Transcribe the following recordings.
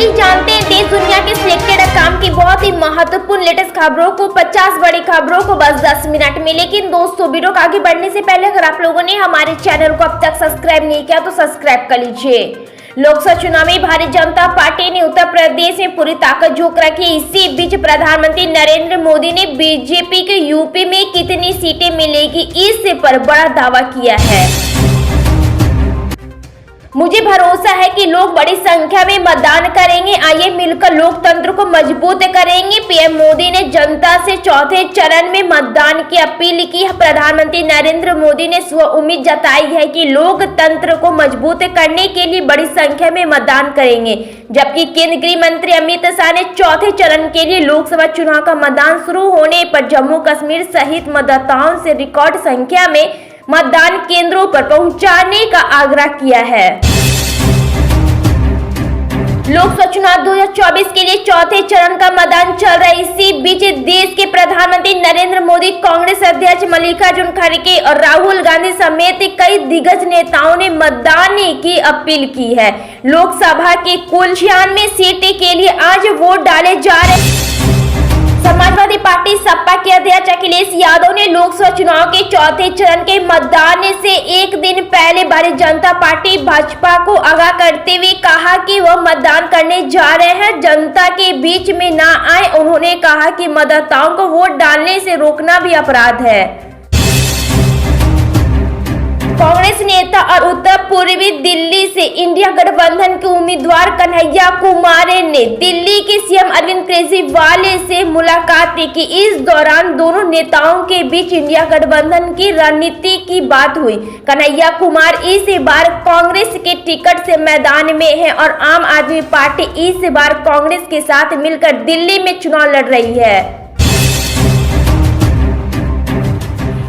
चलिए जानते हैं देश दुनिया के सिलेक्टेड काम की बहुत ही महत्वपूर्ण लेटेस्ट खबरों को, 50 बड़ी खबरों को बस 10 मिनट में। लेकिन दोस्तों, वीडियो को आगे बढ़ने से पहले अगर आप लोगों ने हमारे चैनल को अब तक सब्सक्राइब नहीं किया तो सब्सक्राइब कर लीजिए। लोकसभा चुनाव में भारतीय जनता पार्टी ने उत्तर प्रदेश में पूरी ताकत झोंक रखी। इसी बीच प्रधानमंत्री नरेंद्र मोदी ने बीजेपी के यूपी में कितनी सीटें मिलेगी इस पर बड़ा दावा किया है। मुझे भरोसा है कि लोग बड़ी संख्या में मतदान करेंगे। आइए मिलकर लोकतंत्र को मजबूत करेंगे। पीएम मोदी ने जनता से चौथे चरण में मतदान की अपील की। प्रधानमंत्री नरेंद्र मोदी ने उम्मीद जताई है कि लोकतंत्र को मजबूत करने के लिए बड़ी संख्या में मतदान करेंगे। जबकि केंद्रीय गृह मंत्री अमित शाह ने चौथे चरण के लिए लोकसभा चुनाव का मतदान शुरू होने पर जम्मू कश्मीर सहित मतदाताओं से रिकॉर्ड संख्या में मतदान केंद्रों पर पहुंचाने का आग्रह किया है। लोकसभा चुनाव 2024 के लिए चौथे चरण का मतदान चल रहा है। इसी बीच देश के प्रधानमंत्री नरेंद्र मोदी, कांग्रेस अध्यक्ष मल्लिकार्जुन खड़गे और राहुल गांधी समेत कई दिग्गज नेताओं ने मतदान की अपील की है। लोकसभा की कुल 96 सीटें के लिए आज वोट डाले जा रहे हैं। समाजवादी पार्टी सपा के अध्यक्ष अखिलेश यादव ने लोकसभा चुनाव के चौथे चरण के मतदान से एक दिन पहले भारतीय जनता पार्टी भाजपा को आगाह करते हुए कहा कि वह मतदान करने जा रहे हैं, जनता के बीच में ना आए। उन्होंने कहा कि मतदाताओं को वोट डालने से रोकना भी अपराध है। कांग्रेस नेता और उत्तर पूर्वी दिल्ली से इंडिया गठबंधन के उम्मीदवार कन्हैया कुमार ने दिल्ली के सीएम अरविंद केजरीवाल से मुलाकात की। इस दौरान दोनों नेताओं के बीच इंडिया गठबंधन की रणनीति की बात हुई। कन्हैया कुमार इस बार कांग्रेस के टिकट से मैदान में है और आम आदमी पार्टी इस बार कांग्रेस के साथ मिलकर दिल्ली में चुनाव लड़ रही है।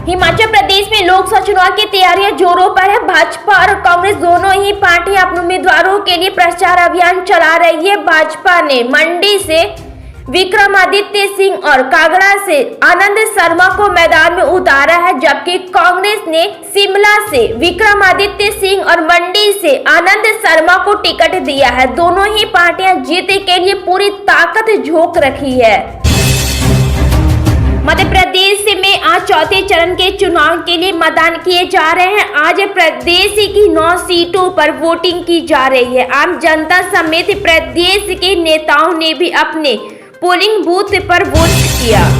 हिमाचल प्रदेश में लोकसभा चुनाव की तैयारियां जोरों पर है। भाजपा और कांग्रेस दोनों ही पार्टियां अपने उम्मीदवारों के लिए प्रचार अभियान चला रही है। भाजपा ने मंडी से विक्रमादित्य सिंह और कांगड़ा से आनंद शर्मा को मैदान में उतारा है, जबकि कांग्रेस ने शिमला से विक्रमादित्य सिंह और मंडी से आनंद शर्मा को टिकट दिया है। दोनों ही पार्टियां जीत के लिए पूरी ताकत झोंक रखी है। मध्य प्रदेश में आज चौथे चरण के चुनाव के लिए मतदान किए जा रहे हैं। आज प्रदेश की 9 सीटों पर वोटिंग की जा रही है। आम जनता समेत प्रदेश के नेताओं ने भी अपने पोलिंग बूथ पर वोट किया।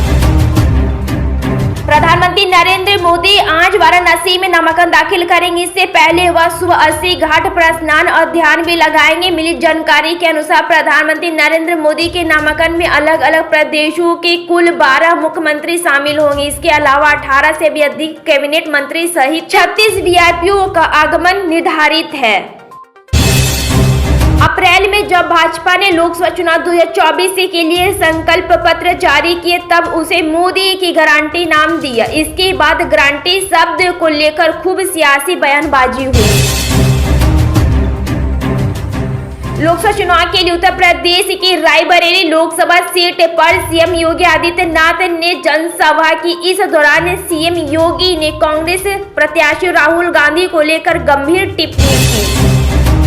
प्रधानमंत्री नरेंद्र मोदी आज वाराणसी में नामांकन दाखिल करेंगे। इससे पहले वह सुबह 80 घाट पर स्नान और ध्यान भी लगाएंगे। मिली जानकारी के अनुसार प्रधानमंत्री नरेंद्र मोदी के नामांकन में अलग अलग प्रदेशों के कुल 12 मुख्यमंत्री शामिल होंगे। इसके अलावा 18 से भी अधिक कैबिनेट मंत्री सहित 36 वीआईपीओ का आगमन निर्धारित है। अप्रैल में जब भाजपा ने लोकसभा चुनाव 2024 के लिए संकल्प पत्र जारी किए तब उसे मोदी की गारंटी नाम दिया। इसके बाद गारंटी शब्द को लेकर खूब सियासी बयानबाजी हुई। लोकसभा चुनाव के लिए उत्तर प्रदेश की रायबरेली लोकसभा सीट पर सीएम योगी आदित्यनाथ ने जनसभा की। इस दौरान सीएम योगी ने कांग्रेस प्रत्याशी राहुल गांधी को लेकर गंभीर टिप्पणी की।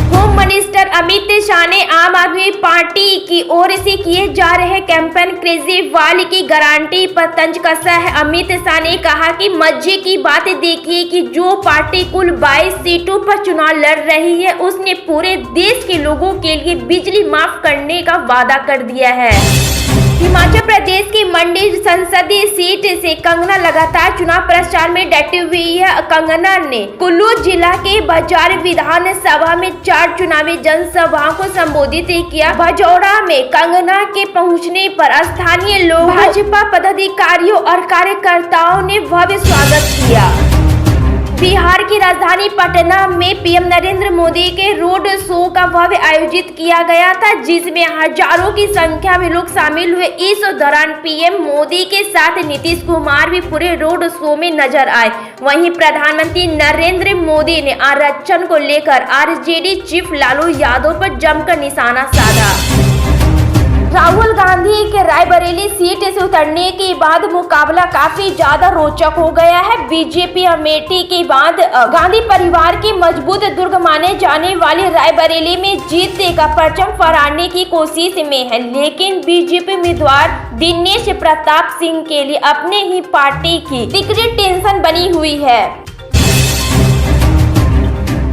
होम मिनिस्टर अमित शाह ने आम आदमी पार्टी की ओर से किए जा रहे कैंपेन केजरीवाल की गारंटी पर तंज कसा है। अमित शाह ने कहा कि मजे की बात देखिए कि जो पार्टी कुल 22 सीटों पर चुनाव लड़ रही है उसने पूरे देश के लोगों के लिए बिजली माफ करने का वादा कर दिया है। हिमाचल प्रदेश की मंडी संसदीय सीट से कंगना लगातार चुनाव प्रचार में डटी हुई है। कंगना ने कुल्लू जिला के बाजार विधानसभा में 4 चुनावी जनसभाओं को संबोधित किया। भजौड़ा में कंगना के पहुंचने पर स्थानीय लोग, भाजपा पदाधिकारियों और कार्यकर्ताओं ने भव्य स्वागत किया। बिहार की राजधानी पटना में पीएम नरेंद्र मोदी के रोड शो का भव्य आयोजित किया गया था, जिसमें हजारों की संख्या में लोग शामिल हुए। इस दौरान पीएम मोदी के साथ नीतीश कुमार भी पूरे रोड शो में नजर आए। वहीं प्रधानमंत्री नरेंद्र मोदी ने आरक्षण को लेकर आरजेडी चीफ लालू यादव पर जमकर निशाना साधा। राहुल गांधी के रायबरेली सीट से उतरने के बाद मुकाबला काफी ज्यादा रोचक हो गया है। बीजेपी अमेठी के बाद गांधी परिवार की मजबूत दुर्ग माने जाने वाली रायबरेली में जीत का परचम फहराने की कोशिश में है, लेकिन बीजेपी उम्मीदवार दिनेश प्रताप सिंह के लिए अपने ही पार्टी की टिकट टेंशन बनी हुई है।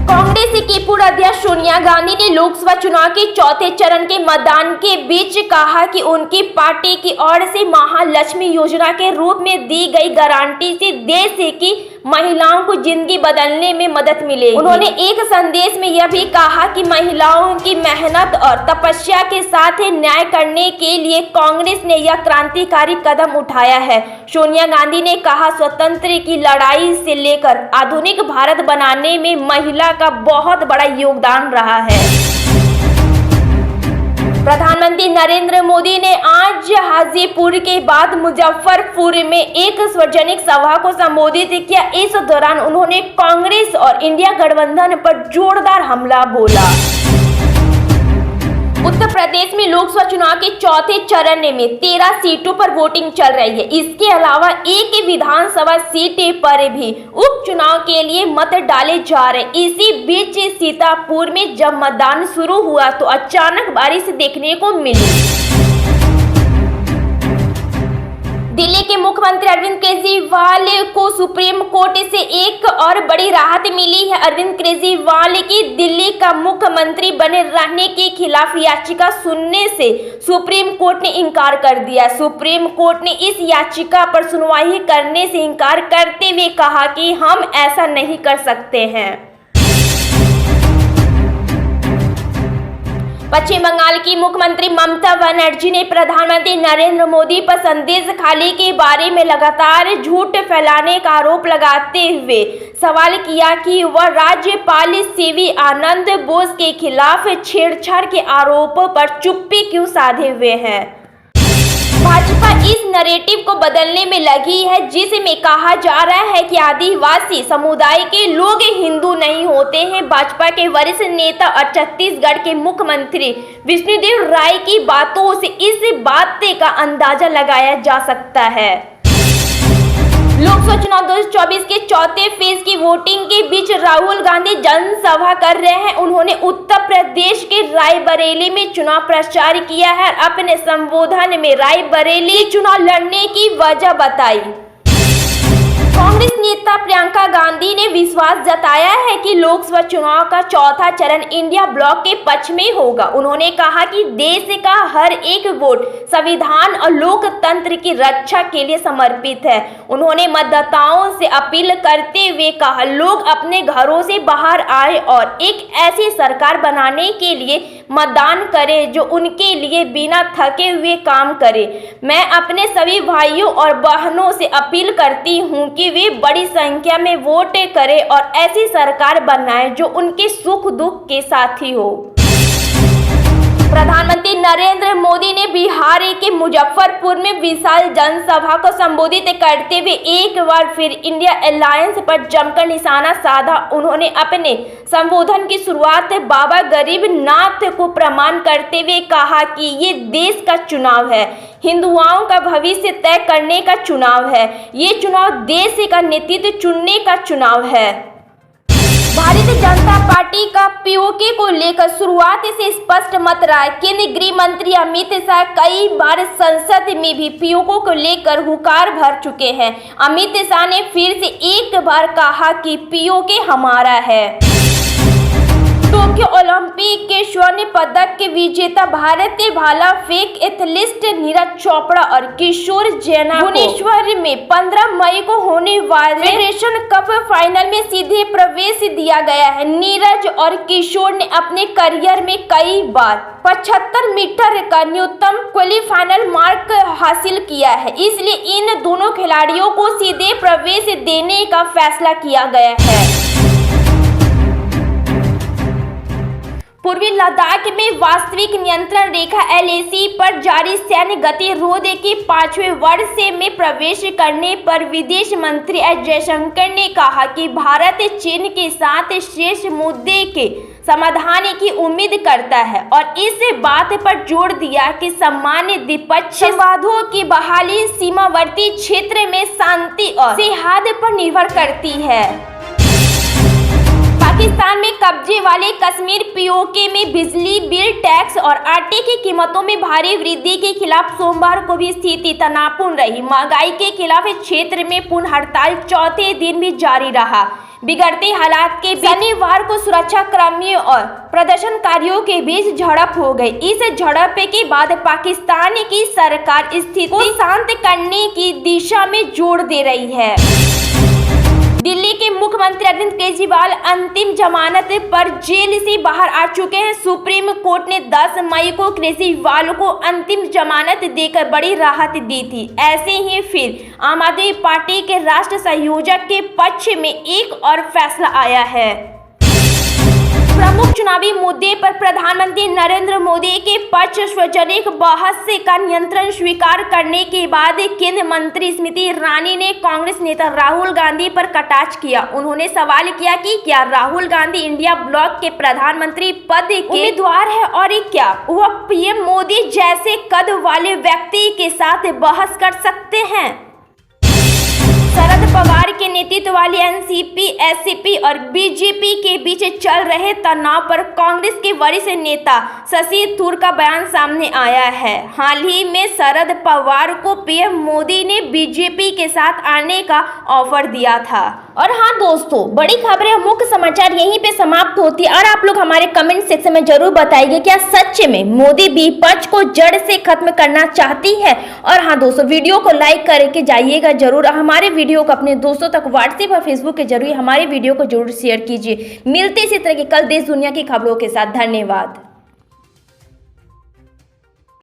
कांग्रेस की पूर्व अध्यक्ष सोनिया गांधी ने लोकसभा चुनाव के चौथे चरण के मतदान के बीच कहा कि उनकी पार्टी की ओर से महालक्ष्मी योजना के रूप में दी गई गारंटी से देश की महिलाओं को जिंदगी बदलने में मदद मिलेगी। उन्होंने एक संदेश में यह भी कहा कि महिलाओं की मेहनत और तपस्या के साथ न्याय करने के लिए कांग्रेस ने यह क्रांतिकारी कदम उठाया है। सोनिया गांधी ने कहा, स्वतंत्र की लड़ाई से लेकर आधुनिक भारत बनाने में महिला का बहुत बड़ा योगदान रहा है। प्रधानमंत्री नरेंद्र मोदी ने आज हाजीपुर के बाद मुजफ्फरपुर में एक सार्वजनिक सभा को संबोधित किया। इस दौरान उन्होंने कांग्रेस और इंडिया गठबंधन पर जोरदार हमला बोला। उत्तर प्रदेश में लोकसभा चुनाव के चौथे चरण में 13 सीटों पर वोटिंग चल रही है। इसके अलावा एक विधानसभा सीट पर भी उपचुनाव के लिए मत डाले जा रहे। इसी बीच सीतापुर में जब मतदान शुरू हुआ तो अचानक बारिश देखने को मिली। दिल्ली के मुख्यमंत्री अरविंद केजरीवाल को सुप्रीम कोर्ट से एक और बड़ी राहत मिली है। अरविंद केजरीवाल की दिल्ली का मुख्यमंत्री बने रहने के खिलाफ याचिका सुनने से सुप्रीम कोर्ट ने इनकार कर दिया। सुप्रीम कोर्ट ने इस याचिका पर सुनवाई करने से इनकार करते हुए कहा कि हम ऐसा नहीं कर सकते हैं। पश्चिम बंगाल की मुख्यमंत्री ममता बनर्जी ने प्रधानमंत्री नरेंद्र मोदी पर संदेश खाली के बारे में लगातार झूठ फैलाने का आरोप लगाते हुए सवाल किया कि वह राज्यपाल सीवी आनंद बोस के खिलाफ छेड़छाड़ के आरोपों पर चुप्पी क्यों साधे हुए हैं। भाजपा इस नैरेटिव को बदलने में लगी है, जिसमें कहा जा रहा है कि आदिवासी समुदाय के लोग हिंदू नहीं होते हैं। भाजपा के वरिष्ठ नेता और छत्तीसगढ़ के मुख्यमंत्री विष्णुदेव राय की बातों से इस बात का अंदाजा लगाया जा सकता है। लोकसभा चुनाव 2024 के चौथे फेज की वोटिंग के बीच राहुल गांधी जनसभा कर रहे हैं। उन्होंने उत्तर प्रदेश के रायबरेली में चुनाव प्रचार किया है। अपने संबोधन में रायबरेली चुनाव लड़ने की वजह बताई। कांग्रेस नेता प्रियंका गांधी ने विश्वास जताया है कि लोकसभा चुनाव का चौथा चरण इंडिया ब्लॉक के पक्ष में होगा। उन्होंने कहा कि देश का हर एक वोट संविधान और लोकतंत्र की रक्षा के लिए समर्पित है। उन्होंने मतदाताओं से अपील करते हुए कहा, लोग अपने घरों से बाहर आए और एक ऐसी सरकार बनाने के लिए मतदान करें जो उनके लिए बिना थके हुए काम करे। मैं अपने सभी भाइयों और बहनों से अपील करती हूं कि वे बड़ी संख्या में वोट करें और ऐसी सरकार बनाएं जो उनके सुख दुख के साथी हो। प्रधानमंत्री नरेंद्र मोदी ने बिहार के मुजफ्फरपुर में विशाल जनसभा को संबोधित करते हुए एक बार फिर इंडिया अलायंस पर जमकर निशाना साधा। उन्होंने अपने संबोधन की शुरुआत बाबा गरीब नाथ को प्रणाम करते हुए कहा कि ये देश का चुनाव है, हिंदुओं का भविष्य तय करने का चुनाव है। ये चुनाव देश का नेतृत्व चुनने का चुनाव है। भारतीय जनता पार्टी का पीओके को लेकर शुरुआत से स्पष्ट मत रहा है। केंद्रीय गृह मंत्री अमित शाह कई बार संसद में भी पीओके को लेकर हुंकार भर चुके हैं। अमित शाह ने फिर से एक बार कहा कि पीओके हमारा है। टोक्यो ओलंपिक के स्वर्ण पदक के विजेता भारतीय भाला फेंक एथलीट नीरज चोपड़ा और किशोर जैना भुवनेश्वर में 15 मई को होने वाले फेडरेशन कप फाइनल में सीधे प्रवेश दिया गया है। नीरज और किशोर ने अपने करियर में कई बार 75 मीटर का न्यूनतम क्वालिफाइनल मार्क हासिल किया है, इसलिए इन दोनों खिलाड़ियों को सीधे प्रवेश देने का फैसला किया गया है। पूर्वी लद्दाख में वास्तविक नियंत्रण रेखा LAC पर जारी सैन्य गतिरोध के 5वें वर्ष में प्रवेश करने पर विदेश मंत्री एस जयशंकर ने कहा कि भारत चीन के साथ शेष मुद्दे के समाधान की उम्मीद करता है और इस बात पर जोर दिया कि सामान्य द्विपक्षीय संवादों की बहाली सीमावर्ती क्षेत्र में शांति और सेहत पर निर्भर करती है। पाकिस्तान में कब्जे वाले कश्मीर पीओके में बिजली बिल, टैक्स और आटे की कीमतों में भारी वृद्धि के खिलाफ सोमवार को भी स्थिति तनावपूर्ण रही। महंगाई के खिलाफ क्षेत्र में पूर्ण हड़ताल चौथे दिन भी जारी रहा। बिगड़ते हालात के बीच शनिवार को सुरक्षा कर्मियों और प्रदर्शनकारियों के बीच झड़प हो गई। इस झड़प के बाद पाकिस्तान की सरकार स्थिति को शांत करने की दिशा में जोर दे रही है। दिल्ली के मुख्यमंत्री अरविंद केजरीवाल अंतिम जमानत पर जेल से बाहर आ चुके हैं। सुप्रीम कोर्ट ने 10 मई को केजरीवाल को अंतिम जमानत देकर बड़ी राहत दी थी। ऐसे ही फिर आम आदमी पार्टी के राष्ट्रीय संयोजक के पक्ष में एक और फैसला आया है। प्रमुख चुनावी मुद्दे पर प्रधानमंत्री नरेंद्र मोदी के पक्ष सार्वजनिक बहस का नियंत्रण स्वीकार करने के बाद केंद्रीय मंत्री स्मृति ईरानी ने कांग्रेस नेता राहुल गांधी पर कटाक्ष किया। उन्होंने सवाल किया कि क्या राहुल गांधी इंडिया ब्लॉक के प्रधानमंत्री पद के उम्मीदवार है और क्या वह पीएम मोदी जैसे कद वाले व्यक्ति के साथ बहस कर सकते हैं। शरद पवार के नेतृत्व वाली एनसीपी, एससीपी और बीजेपी के बीच चल रहे तनाव पर कांग्रेस के वरिष्ठ नेता शशि थरूर का बयान सामने आया है। हाल ही में शरद पवार को पीएम मोदी ने बीजेपी के साथ आने का ऑफर दिया था। और हाँ दोस्तों, बड़ी खबरें मुख्य समाचार यहीं पे समाप्त होती है और आप लोग हमारे कमेंट सेक्शन में जरूर बताइए क्या सच में मोदी विपक्ष को जड़ से खत्म करना चाहती है। और हाँ दोस्तों, वीडियो को लाइक करके जाइएगा जरूर। हमारे वीडियो को अपने दोस्तों तक व्हाट्सएप और फेसबुक के जरिए हमारे वीडियो को जरूर शेयर कीजिए। मिलते इसी तरह की कल देश दुनिया की खबरों के साथ। धन्यवाद।